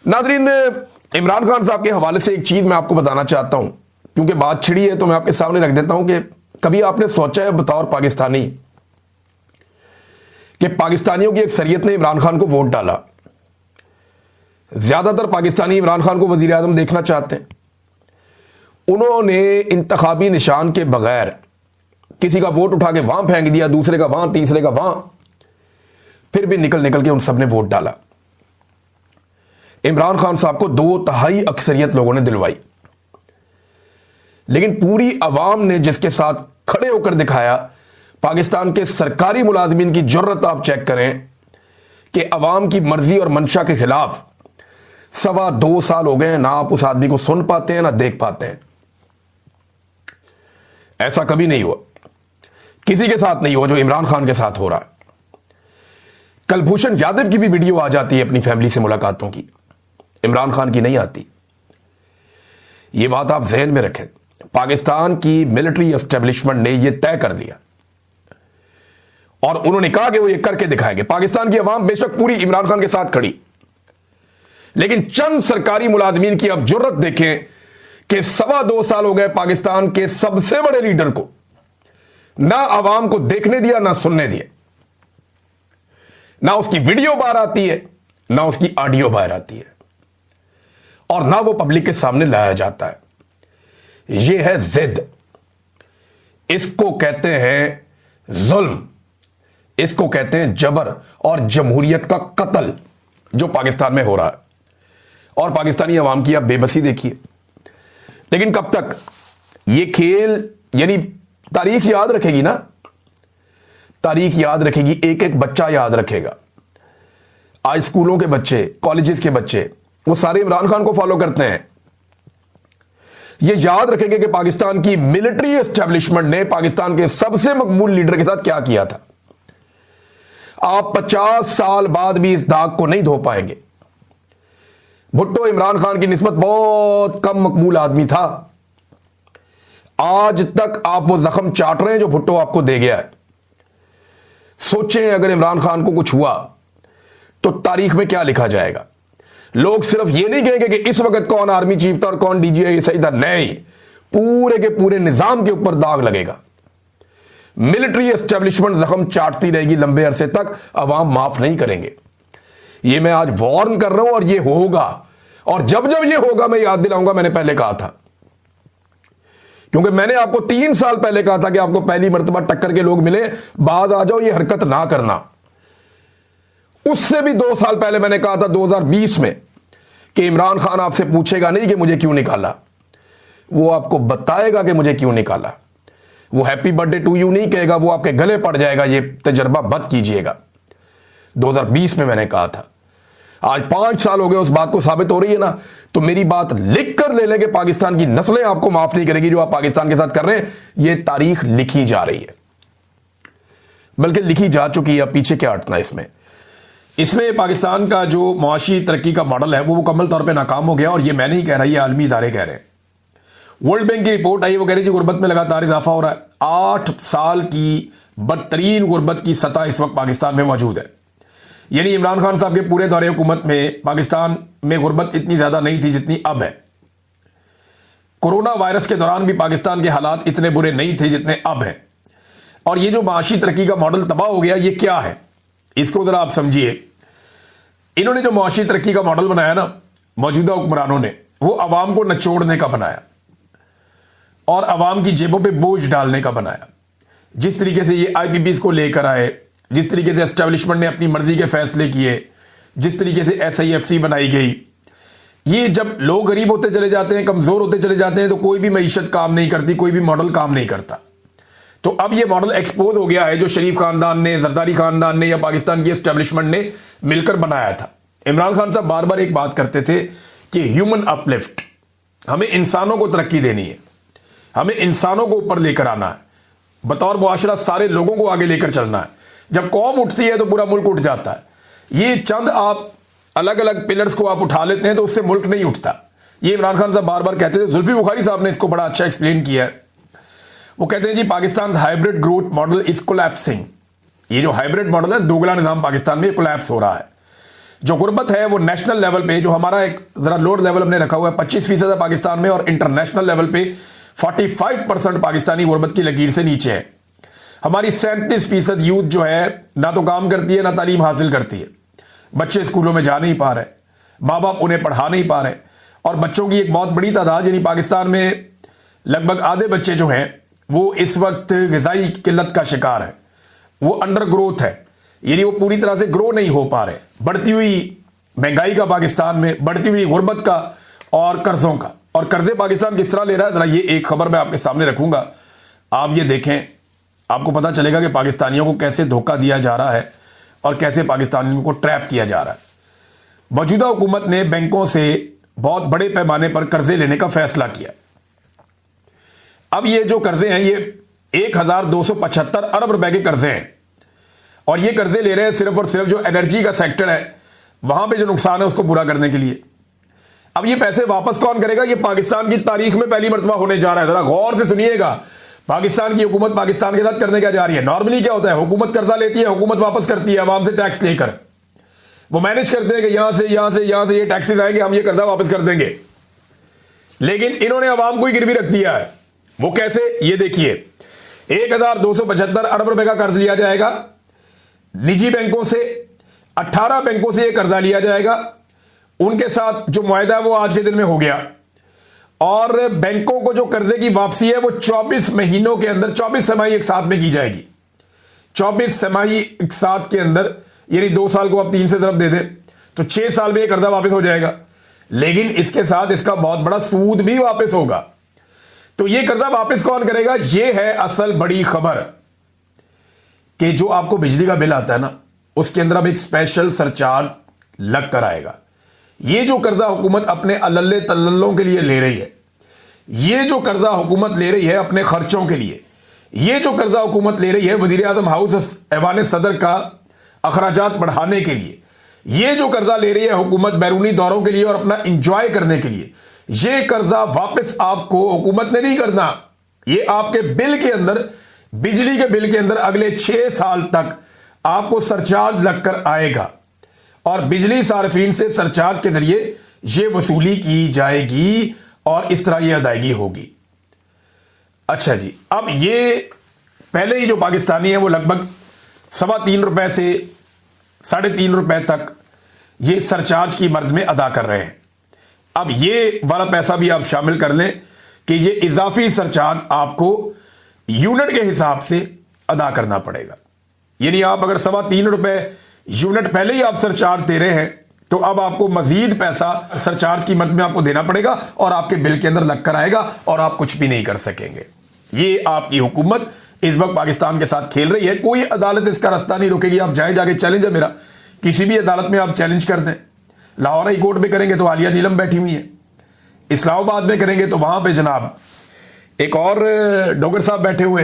नाज़रीन, इमरान खान साहब के हवाले से एक चीज़ मैं आपको बताना चाहता हूं, क्योंकि बात छिड़ी है तो मैं आपके सामने रख देता हूं कि कभी आपने सोचा है बतौर पाकिस्तानी कि पाकिस्तानियों की अक्सरियत ने इमरान खान को वोट डाला। ज़्यादातर पाकिस्तानी इमरान खान को वज़ीर आज़म देखना चाहते हैं। उन्होंने इंतखाबी निशान के बगैर किसी का वोट उठा के वहां फेंक दिया, दूसरे का वहां, तीसरे का वहां, फिर भी निकल निकल के उन सब ने वोट डाला। इमरान खान साहब को 2/3 अक्सरियत लोगों ने दिलवाई, लेकिन पूरी अवाम ने जिसके साथ खड़े होकर दिखाया, पाकिस्तान के सरकारी मुलाजमीन की जुर्रत आप चेक करें कि अवाम की मर्जी और मंशा के खिलाफ 2.25 साल हो गए हैं, ना आप उस आदमी को सुन पाते हैं ना देख पाते हैं। ऐसा कभी नहीं हुआ, किसी के साथ नहीं हुआ जो इमरान खान के साथ हो रहा है। कुलभूषण यादव की भी वीडियो आ जाती है अपनी फैमिली से मुलाकातों की, इमरान खान की नहीं आती। यह बात आप जहन में रखें। पाकिस्तान की मिलिट्री एस्टेब्लिशमेंट ने यह तय कर दिया और उन्होंने कहा कि वो ये करके दिखाएंगे। पाकिस्तान की अवाम बेशक पूरी इमरान खान के साथ खड़ी, लेकिन चंद सरकारी मुलाजमीन की अब जुर्रत देखें कि 2.25 साल हो गए पाकिस्तान के सबसे बड़े लीडर को ना अवाम को देखने दिया, ना सुनने दिया। ना उसकी वीडियो बाहर आती है, ना उसकी ऑडियो बाहर आती है, और ना वो पब्लिक के सामने लाया जाता है। यह है जिद, इसको कहते हैं जुल्म, इसको कहते हैं जबर और जमहूरियत का कत्ल जो पाकिस्तान में हो रहा है। और पाकिस्तानी अवाम की आप बेबसी देखिए। लेकिन कब तक ये खेल, यानी तारीख याद रखेगी ना, तारीख याद रखेगी, एक एक बच्चा याद रखेगा। आज स्कूलों के बच्चे, कॉलेजेस के बच्चे, वो सारे इमरान खान को फॉलो करते हैं। ये याद रखेंगे कि पाकिस्तान की मिलिट्री एस्टेब्लिशमेंट ने पाकिस्तान के सबसे मकबूल लीडर के साथ क्या किया था। आप 50 साल बाद भी इस दाग को नहीं धो पाएंगे। भुट्टो इमरान खान की निस्बत बहुत कम मकबूल आदमी था। आज तक आप वो जख्म चाट रहे हैं जो भुट्टो आपको दे गया है। सोचें अगर इमरान खान को कुछ हुआ तो तारीख में क्या लिखा जाएगा। लोग सिर्फ ये नहीं कहेंगे कि इस वक्त कौन आर्मी चीफ था और कौन डीजीआई सही था, नहीं, पूरे के पूरे निजाम के ऊपर दाग लगेगा। मिलिट्री एस्टेब्लिशमेंट जख्म चाटती रहेगी लंबे अरसे तक, अवाम माफ नहीं करेंगे। ये मैं आज वार्न कर रहा हूं और ये होगा, और जब जब ये होगा मैं याद दिलाऊंगा, मैंने पहले कहा था, क्योंकि मैंने आपको 3 साल पहले कहा था कि आपको पहली मर्तबा टक्कर के लोग मिले, बाद आ जाओ, ये हरकत ना करना। उससे भी 2 साल पहले मैंने कहा था 2020 में कि इमरान खान आपसे पूछेगा नहीं कि मुझे क्यों निकाला, वो आपको बताएगा कि मुझे क्यों निकाला। वो हैप्पी बर्थडे टू यू नहीं कहेगा, वो आपके गले पड़ जाएगा। ये तजर्बा मत कीजिएगा। 2020 में मैंने कहा था। आज 5 साल हो गए, उस बात को साबित हो रही है ना। तो मेरी बात लिख कर ले लें कि पाकिस्तान की नस्लें आपको माफ नहीं करेगी जो आप पाकिस्तान के साथ कर रहे हैं। यह तारीख लिखी जा रही है, बल्कि लिखी जा चुकी है। पीछे क्या हटना इसमें पाकिस्तान का जो मुआशी तरक्की का मॉडल है वो मुकम्मल तौर पे नाकाम हो गया। और ये मैं नहीं कह रहा, ये आलमी इदारे कह रहे हैं। वर्ल्ड बैंक की रिपोर्ट आई, वो कह रही है गुर्बत में लगातार इजाफा हो रहा है। 8 साल की बदतरीन गुर्बत की सतह इस वक्त पाकिस्तान में मौजूद है। यानी इमरान खान साहब के पूरे दौरे हुकूमत में पाकिस्तान में गुर्बत इतनी ज्यादा नहीं थी जितनी अब है। कोरोना वायरस के दौरान भी पाकिस्तान के हालात इतने बुरे नहीं थे जितने अब हैं। और ये जो माशी तरक्की का मॉडल तबाह हो गया, ये क्या है, इसको जरा आप समझिए। इन्होंने जो मुआशी तरक्की का मॉडल बनाया ना, मौजूदा हुक्मरानों ने, वो अवाम को नचोड़ने का बनाया और अवाम की जेबों पे बोझ डालने का बनाया। जिस तरीके से ये आईपीपीस को लेकर आए, जिस तरीके से एस्टेब्लिशमेंट ने अपनी मर्जी के फैसले किए, जिस तरीके से SIFC बनाई गई, ये जब लोग गरीब होते चले जाते हैं, कमजोर होते चले जाते हैं, तो कोई भी मईशत काम नहीं करती, कोई भी मॉडल काम नहीं करता। तो अब ये मॉडल एक्सपोज हो गया है जो शरीफ खानदान ने, जरदारी खानदान ने या पाकिस्तान की एस्टेब्लिशमेंट ने मिलकर बनाया था। इमरान खान साहब बार बार एक बात करते थे कि ह्यूमन अपलिफ्ट, हमें इंसानों को तरक्की देनी है, हमें इंसानों को ऊपर लेकर आना है, बतौर मुआशरा सारे लोगों को आगे लेकर चलना है। जब कौम उठती है तो पूरा मुल्क उठ जाता है। ये चंद आप अलग अलग पिलर्स को आप उठा लेते हैं तो उससे मुल्क नहीं उठता। ये इमरान खान साहब बार बार कहते थे। जुल्फी बुखारी साहब ने इसको बड़ा अच्छा एक्सप्लेन किया है। वो कहते हैं जी Pakistan hybrid growth model is collapsing. ये जो हाइब्रिड मॉडल है, दोगला निजाम पाकिस्तान में कोलैप्स हो रहा है। जो गुर्बत है वो नेशनल लेवल पे, जो हमारा एक जरा लोअर लेवल हमने रखा हुआ है 25% है पाकिस्तान में, और इंटरनेशनल लेवल पे 45% पाकिस्तानी गुर्बत की लकीर से नीचे है। हमारी 37% यूथ जो है ना तो काम करती है ना तालीम हासिल करती है। बच्चे स्कूलों में जा नहीं पा रहे, माँ बाप उन्हें पढ़ा नहीं पा रहे, और बच्चों की एक बहुत बड़ी तादाद, यानी पाकिस्तान में लगभग आधे बच्चे जो हैं वो इस वक्त ग़िज़ाई किल्लत का शिकार है, वो अंडर ग्रोथ है, यानी वो पूरी तरह से ग्रो नहीं हो पा रहे। बढ़ती हुई महंगाई का पाकिस्तान में, बढ़ती हुई गुर्बत का और कर्जों का, और कर्जे पाकिस्तान किस तरह ले रहा है, जरा ये एक खबर मैं आपके सामने रखूंगा, आप ये देखें, आपको पता चलेगा कि पाकिस्तानियों को कैसे धोखा दिया जा रहा है और कैसे पाकिस्तानियों को ट्रैप किया जा रहा है। मौजूदा हुकूमत ने बैंकों से बहुत बड़े पैमाने पर कर्जे लेने का फैसला किया। अब ये जो कर्जे हैं ये 1275 अरब रुपए के कर्जे हैं, और ये कर्जे ले रहे हैं सिर्फ और सिर्फ जो एनर्जी का सेक्टर है वहां पे जो नुकसान है उसको पूरा करने के लिए। अब ये पैसे वापस कौन करेगा? ये पाकिस्तान की तारीख में पहली मर्तबा होने जा रहा है। जरा गौर से सुनिएगा, पाकिस्तान की हुकूमत पाकिस्तान के साथ करने क्या जा रही है। नॉर्मली क्या होता है, हुकूमत कर्जा लेती है, हुकूमत वापस करती है अवाम से टैक्स लेकर, वो मैनेज करते हैं कि यहां से ये टैक्सेस आएंगे, हम ये कर्जा वापस कर देंगे। लेकिन इन्होंने अवाम को ही गिरवी रख दिया है। वो कैसे, ये देखिए, 1275 अरब रुपए का कर्ज लिया जाएगा निजी बैंकों से, 18 बैंकों से यह कर्जा लिया जाएगा, उनके साथ जो मुआहदा है वो आज के दिन में हो गया, और बैंकों को जो कर्जे की वापसी है वो 24 महीनों के अंदर, 24 छमाही एक साथ में की जाएगी। 24 छमाही एक साथ के अंदर, यानी 2 साल को आप 3 से तरफ दे दें तो 6 साल में यह कर्जा वापस हो जाएगा। लेकिन इसके साथ इसका बहुत बड़ा सूद भी वापस होगा। तो यह कर्जा वापस कौन करेगा? यह है असल बड़ी खबर, कि जो आपको बिजली का बिल आता है ना, उसके अंदर अब एक स्पेशल सरचार्ज लग कर आएगा। ये जो कर्जा हुकूमत अपने अल्ले तल्लों के लिए ले रही है, ये जो कर्जा हुकूमत ले रही है अपने खर्चों के लिए, ये जो कर्जा हुकूमत ले रही है वजीर आजम हाउस ऐवान सदर का अखराजात बढ़ाने के लिए, ये जो कर्जा ले रही है हुकूमत बैरूनी दौरों के लिए और अपना इंजॉय करने के लिए, ये कर्जा वापस आपको हुकूमत ने नहीं करना। ये आपके बिल के अंदर, बिजली के बिल के अंदर अगले 6 साल तक आपको सरचार्ज लगकर आएगा, और बिजली सार्फिन से सरचार्ज के जरिए यह वसूली की जाएगी और इस तरह यह अदायगी होगी। अच्छा जी, अब ये पहले ही जो पाकिस्तानी है वो लगभग 3.25 रुपए से 3.5 रुपए तक ये सरचार्ज की मद में अदा कर रहे हैं। अब ये वाला पैसा भी आप शामिल कर लें कि ये इजाफी सरचार्ज आपको यूनिट के हिसाब से अदा करना पड़ेगा। यानी आप अगर 3.25 रुपए यूनिट पहले ही आप सरचार्ज दे रहे हैं तो अब आपको मजीद पैसा सरचार्ज की मद में आपको देना पड़ेगा और आपके बिल के अंदर लगकर आएगा और आप कुछ भी नहीं कर सकेंगे। ये आपकी हुकूमत इस वक्त पाकिस्तान के साथ खेल रही है। कोई अदालत इसका रास्ता नहीं रोकेगी। आप जाए, जाके चैलेंज है मेरा, किसी भी अदालत में आप चैलेंज कर दें। लाहौर हाई कोर्ट में करेंगे तो आलिया नीलम बैठी हुई है, इस्लामाबाद में करेंगे तो वहां पे जनाब एक और डॉक्टर साहब बैठे हुए हैं।